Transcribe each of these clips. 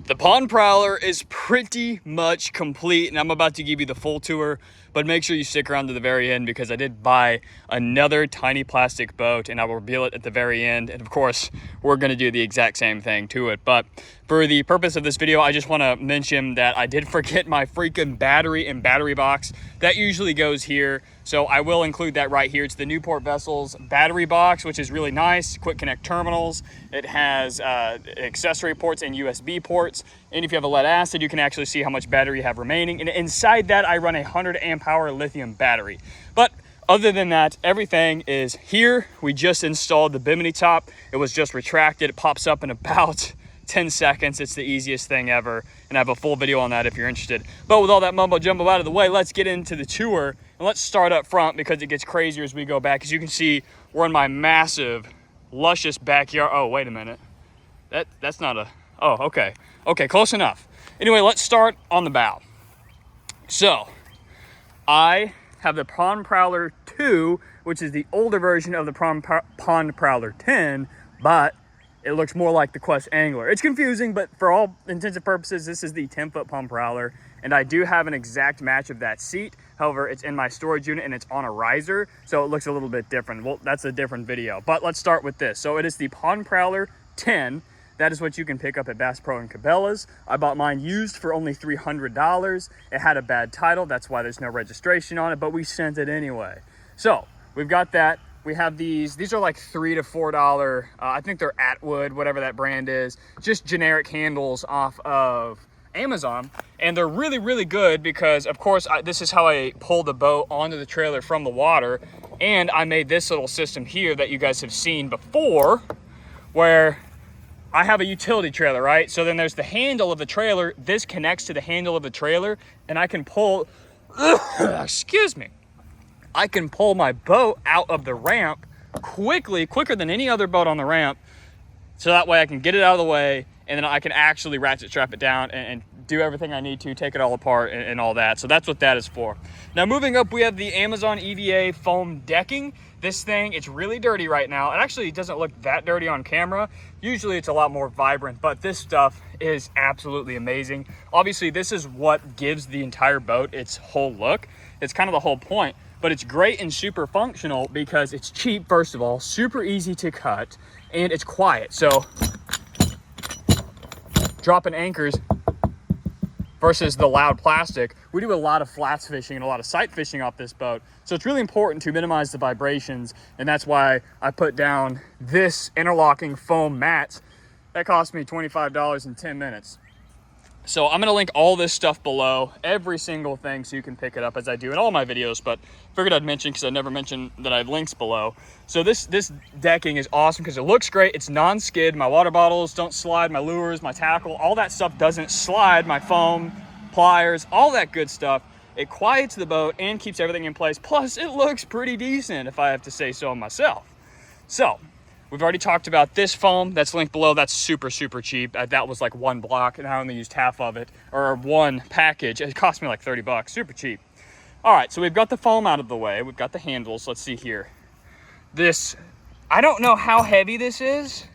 The Pond Prowler is pretty much complete, and I'm about to give you the full tour, but make sure you stick around to the very end because I did buy another tiny plastic boat, and I will reveal it at the very end. And of course, we're going to do the exact same thing to it. But for the purpose of this video, I just want to mention that I did forget my freaking battery and battery box. That usually goes here, so I will include that right here. It's the Newport Vessels battery box, which is really nice. Quick connect terminals. It has accessory ports and USB ports. And if you have a lead acid, you can actually see how much battery you have remaining. And inside that, I run a 100 amp hour lithium battery. But other than that, everything is here. We just installed the Bimini top. It was just retracted. It pops up in about 10 seconds. It's the easiest thing ever. And I have a full video on that if you're interested. But with all that mumbo jumbo out of the way, let's get into the tour. And let's start up front because it gets crazier as we go back. As you can see, we're in my massive, luscious backyard. Oh, wait a minute. That's not a, oh, okay. Okay, close enough. Anyway, let's start on the bow. So, I have the Pond Prowler 2, which is the older version of the Pond Prowler 10, but it looks more like the Quest Angler. It's confusing, but for all intents and purposes, this is the 10-foot Pond Prowler, and I do have an exact match of that seat. However, it's in my storage unit and it's on a riser, so it looks a little bit different. Well, that's a different video, but let's start with this. So it is the Pond Prowler 10. That is what you can pick up at Bass Pro and Cabela's. I bought mine used for only $300. It had a bad title, that's why there's no registration on it, but we sent it anyway. So we've got that. We have these are like $3 to $4, I think they're Atwood, whatever that brand is, just generic handles off of Amazon. And they're really, really good because of course, this is how I pull the boat onto the trailer from the water. And I made this little system here that you guys have seen before where I have a utility trailer, right? So then there's the handle of the trailer. This connects to the handle of the trailer and I can pull, excuse me. I can pull my boat out of the ramp quicker than any other boat on the ramp. So that way I can get it out of the way and then I can actually ratchet strap it down and do everything I need to, take it all apart and all that. So that's what that is for. Now moving up, we have the Amazon EVA foam decking. This thing, it's really dirty right now. It actually doesn't look that dirty on camera. Usually it's a lot more vibrant, but this stuff is absolutely amazing. Obviously this is what gives the entire boat its whole look. It's kind of the whole point. But it's great and super functional because it's cheap, first of all, super easy to cut, and it's quiet. So dropping anchors versus the loud plastic. We do a lot of flats fishing and a lot of sight fishing off this boat. So it's really important to minimize the vibrations, and that's why I put down this interlocking foam mat. That cost me $25 in 10 minutes. So I'm gonna link all this stuff below, every single thing, so you can pick it up as I do in all my videos, but figured I'd mention because I never mentioned that I have links below. So this decking is awesome because it looks great. It's non-skid. My water bottles don't slide, my lures, my tackle, all that stuff doesn't slide, my foam, pliers, all that good stuff. It quiets the boat and keeps everything in place. Plus, it looks pretty decent, if I have to say so myself. So, we've already talked about this foam that's linked below. That's super, super cheap. That was like one block and I only used half of it, or one package. It cost me like 30 bucks, super cheap. All right, so we've got the foam out of the way. We've got the handles. Let's see here. This, I don't know how heavy this is.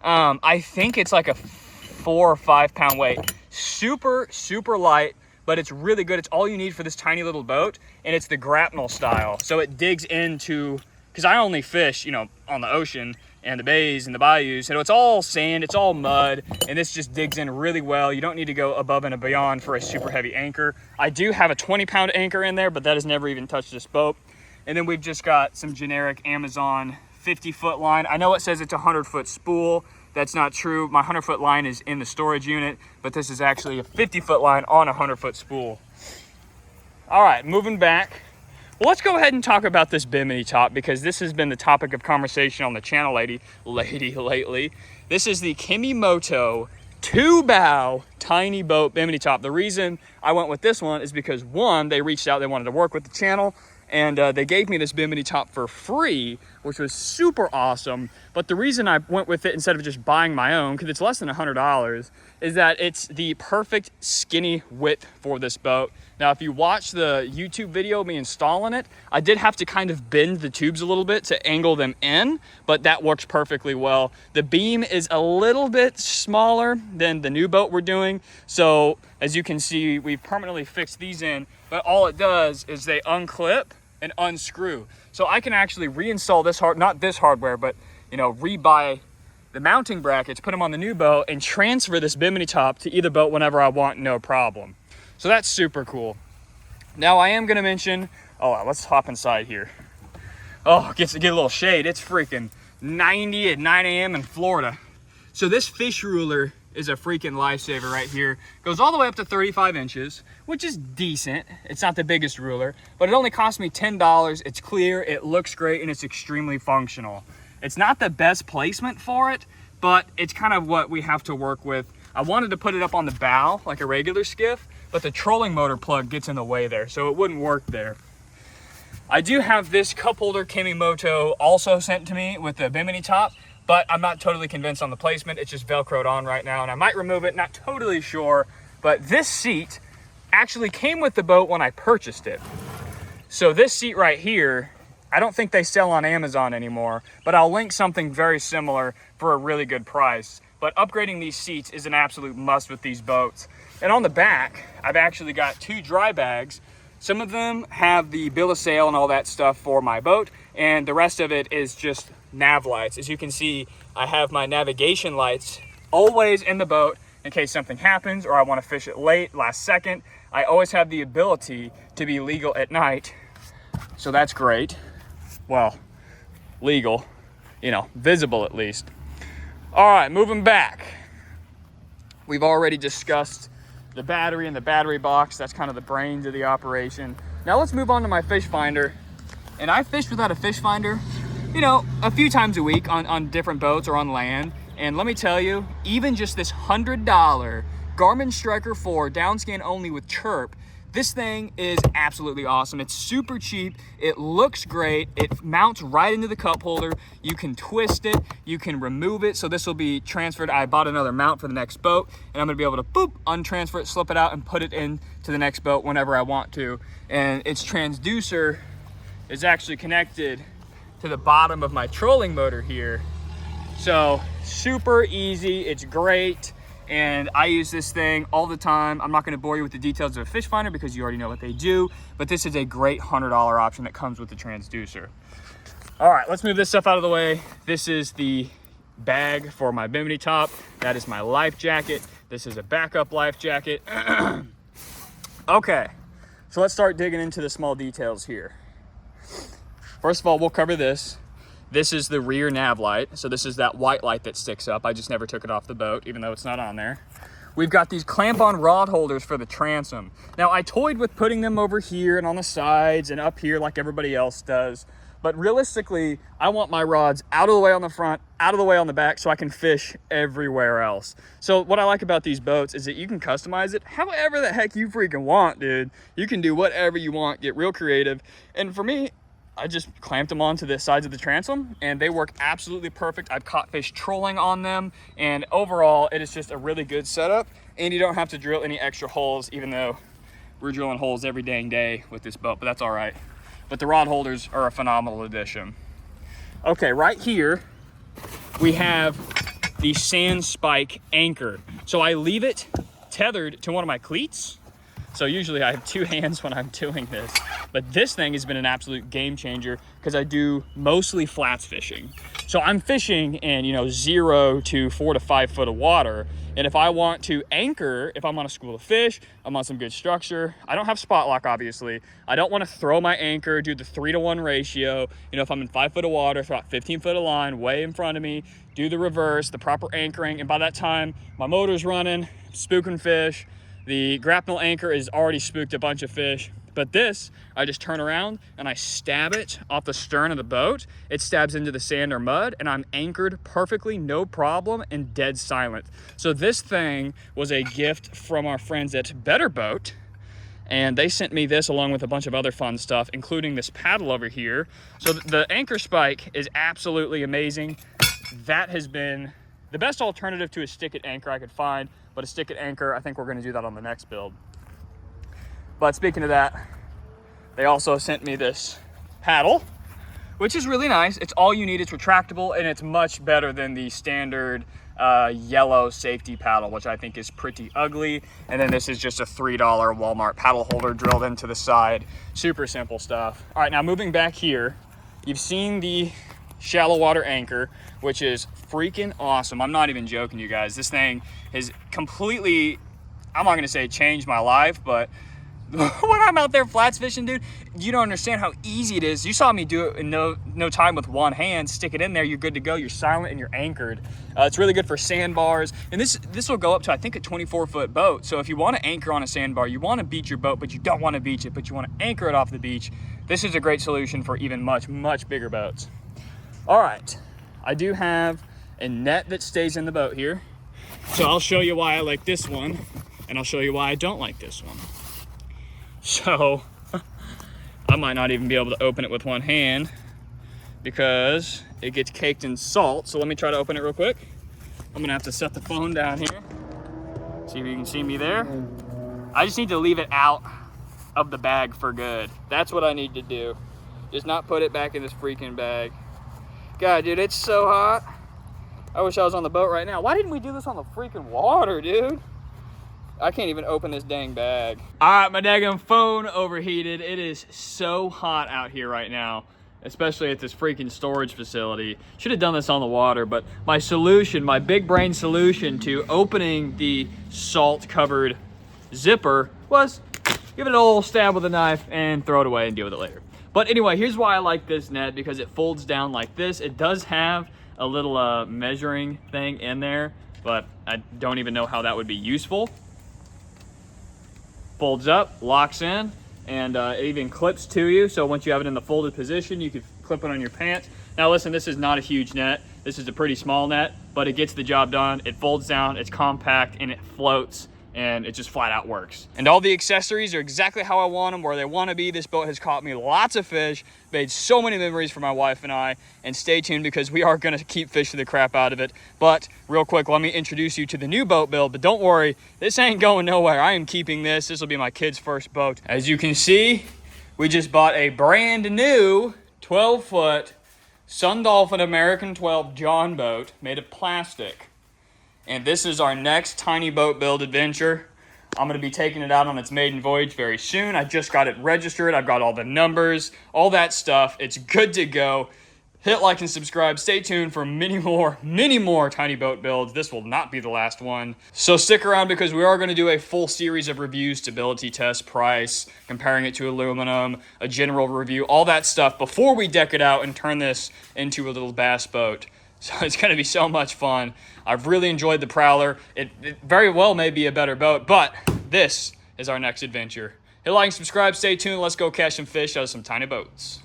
I think it's like a 4 or 5 pound weight. Super, super light, but it's really good. It's all you need for this tiny little boat, and it's the grapnel style. So it digs into, because I only fish, you know, on the ocean and the bays and the bayous. So it's all sand, it's all mud, and this just digs in really well. You don't need to go above and beyond for a super heavy anchor. I do have a 20-pound anchor in there, but that has never even touched this boat. And then we've just got some generic Amazon 50-foot line. I know it says it's a 100-foot spool. That's not true. My 100-foot line is in the storage unit, but this is actually a 50-foot line on a 100-foot spool. All right, moving back. Well, let's go ahead and talk about this Bimini top because this has been the topic of conversation on the channel lately. This is the Kimimoto 2-bow tiny boat Bimini top. The reason I went with this one is because one, they reached out, they wanted to work with the channel, and they gave me this Bimini top for free which was super awesome. But the reason I went with it instead of just buying my own, because it's less than $100, is that it's the perfect skinny width for this boat. Now, if you watch the YouTube video of me installing it, I did have to kind of bend the tubes a little bit to angle them in, but that works perfectly well. The beam is a little bit smaller than the new boat we're doing. So as you can see, we've permanently fixed these in, but all it does is they unclip and unscrew. So I can actually reinstall this not this hardware, but rebuy the mounting brackets, put them on the new boat, and transfer this Bimini top to either boat whenever I want, no problem. So that's super cool. Now I am gonna mention, let's hop inside here. Oh, get a little shade. It's freaking 90 at 9 a.m. in Florida. So this fish ruler is a freaking lifesaver right here. Goes all the way up to 35 inches, which is decent. It's not the biggest ruler, but it only cost me $10. It's clear, it looks great, and it's extremely functional. It's not the best placement for it, but it's kind of what we have to work with. I wanted to put it up on the bow like a regular skiff, but the trolling motor plug gets in the way there, so it wouldn't work there. I do have this cup holder Kimimoto also sent to me with the Bimini top, but I'm not totally convinced on the placement. It's just Velcroed on right now, and I might remove it, not totally sure. But this seat actually came with the boat when I purchased it. So this seat right here, I don't think they sell on Amazon anymore, but I'll link something very similar for a really good price. But upgrading these seats is an absolute must with these boats. And on the back, I've actually got 2 dry bags. Some of them have the bill of sale and all that stuff for my boat, and the rest of it is just nav lights. As you can see, I have my navigation lights always in the boat in case something happens or I want to fish it late, last second. I always have the ability to be legal at night, so that's great. Well, legal, visible at least. All right, moving back. We've already discussed the battery and the battery box. That's kind of the brains of the operation. Now let's move on to my fish finder. And I fished without a fish finder, a few times a week on different boats or on land. And let me tell you, even just this $100 Garmin Striker 4 downscan only with chirp, this thing is absolutely awesome. It's super cheap. It looks great. It mounts right into the cup holder. You can twist it. You can remove it. So this will be transferred. I bought another mount for the next boat, and I'm going to be able to boop, untransfer it, slip it out, and put it into the next boat whenever I want to. And its transducer is actually connected to the bottom of my trolling motor here. So super easy. It's great. And I use this thing all the time. I'm not going to bore you with the details of a fish finder because you already know what they do, but this is a great $100 option that comes with the transducer. All right, let's move this stuff out of the way. This is the bag for my Bimini top. That is my life jacket. This is a backup life jacket. Okay, so let's start digging into the small details here. First of all, we'll cover this. This is the rear nav light. So this is that white light that sticks up. I just never took it off the boat, even though it's not on there. We've got these clamp-on rod holders for the transom. Now, I toyed with putting them over here and on the sides and up here like everybody else does. But realistically, I want my rods out of the way on the front, out of the way on the back, so I can fish everywhere else. So what I like about these boats is that you can customize it however the heck you freaking want, dude. You can do whatever you want, get real creative. And for me, I just clamped them onto the sides of the transom and they work absolutely perfect. I've caught fish trolling on them, and overall it is just a really good setup, and you don't have to drill any extra holes, even though we're drilling holes every dang day with this boat, but that's all right. But the rod holders are a phenomenal addition. Okay, right here we have the sand spike anchor. So I leave it tethered to one of my cleats. So usually I have 2 hands when I'm doing this, but this thing has been an absolute game changer because I do mostly flats fishing. So I'm fishing in, 0 to 4 to 5 foot of water. And if I want to anchor, if I'm on a school of fish, I'm on some good structure. I don't have spot lock, obviously. I don't want to throw my anchor, do the 3-to-1 ratio. If I'm in 5 foot of water, throw out 15 foot of line way in front of me, do the reverse, the proper anchoring. And by that time, my motor's running, spooking fish. The grapnel anchor is already spooked a bunch of fish, but this, I just turn around and I stab it off the stern of the boat. It stabs into the sand or mud, and I'm anchored perfectly, no problem, and dead silent. So this thing was a gift from our friends at Better Boat, and they sent me this along with a bunch of other fun stuff, including this paddle over here. So the anchor spike is absolutely amazing. That has been the best alternative to a stick-it anchor I could find, but a stick-it anchor, I think we're gonna do that on the next build. But speaking of that, they also sent me this paddle, which is really nice. It's all you need, it's retractable, and it's much better than the standard yellow safety paddle, which I think is pretty ugly. And then this is just a $3 Walmart paddle holder drilled into the side. Super simple stuff. All right, now moving back here, you've seen the shallow water anchor, which is freaking awesome. I'm not even joking, you guys. This thing has completely, I'm not gonna say changed my life, but when I'm out there flats fishing, dude, you don't understand how easy it is. You saw me do it in no time with one hand. Stick it in there, you're good to go. You're silent and you're anchored. It's really good for sandbars. And this will go up to, I think, a 24-foot boat. So if you want to anchor on a sandbar, you want to beach your boat, but you don't want to beach it, but you want to anchor it off the beach, this is a great solution for even much, much bigger boats. All right, I do have a net that stays in the boat here. So I'll show you why I like this one, and I'll show you why I don't like this one. So I might not even be able to open it with one hand because it gets caked in salt. So let me try to open it real quick. I'm gonna have to set the phone down here. See if you can see me there. I just need to leave it out of the bag for good. That's what I need to do. Just not put it back in this freaking bag. God, dude, it's so hot. I wish I was on the boat right now. Why didn't we do this on the freaking water, dude? I can't even open this dang bag. All right, my daggum phone overheated. It is so hot out here right now, especially at this freaking storage facility. Should have done this on the water, but my solution, my big brain solution to opening the salt-covered zipper was give it an old stab with a knife and throw it away and deal with it later. But anyway, here's why I like this net, because it folds down like this. It does have a little measuring thing in there, but I don't even know how that would be useful. Folds up, locks in, and it even clips to you. So once you have it in the folded position, you can clip it on your pants. Now listen, this is not a huge net. This is a pretty small net, but it gets the job done. It folds down, it's compact, and it floats, and it just flat out works. And all the accessories are exactly how I want them, where they want to be. This boat has caught me lots of fish, made so many memories for my wife and I, and stay tuned because we are gonna keep fishing the crap out of it. But real quick, let me introduce you to the new boat build, but don't worry, this ain't going nowhere. I am keeping this. This will be my kid's first boat. As you can see, we just bought a brand new 12-foot Sun Dolphin American 12 John boat made of plastic. And this is our next tiny boat build adventure. I'm gonna be taking it out on its maiden voyage very soon. I just got it registered. I've got all the numbers, all that stuff. It's good to go. Hit like and subscribe. Stay tuned for many more tiny boat builds. This will not be the last one. So stick around because we are gonna do a full series of reviews, stability test, price, comparing it to aluminum, a general review, all that stuff before we deck it out and turn this into a little bass boat. So it's going to be so much fun. I've really enjoyed the Prowler. It very well may be a better boat, but this is our next adventure. Hit like and subscribe. Stay tuned. Let's go catch some fish out of some tiny boats.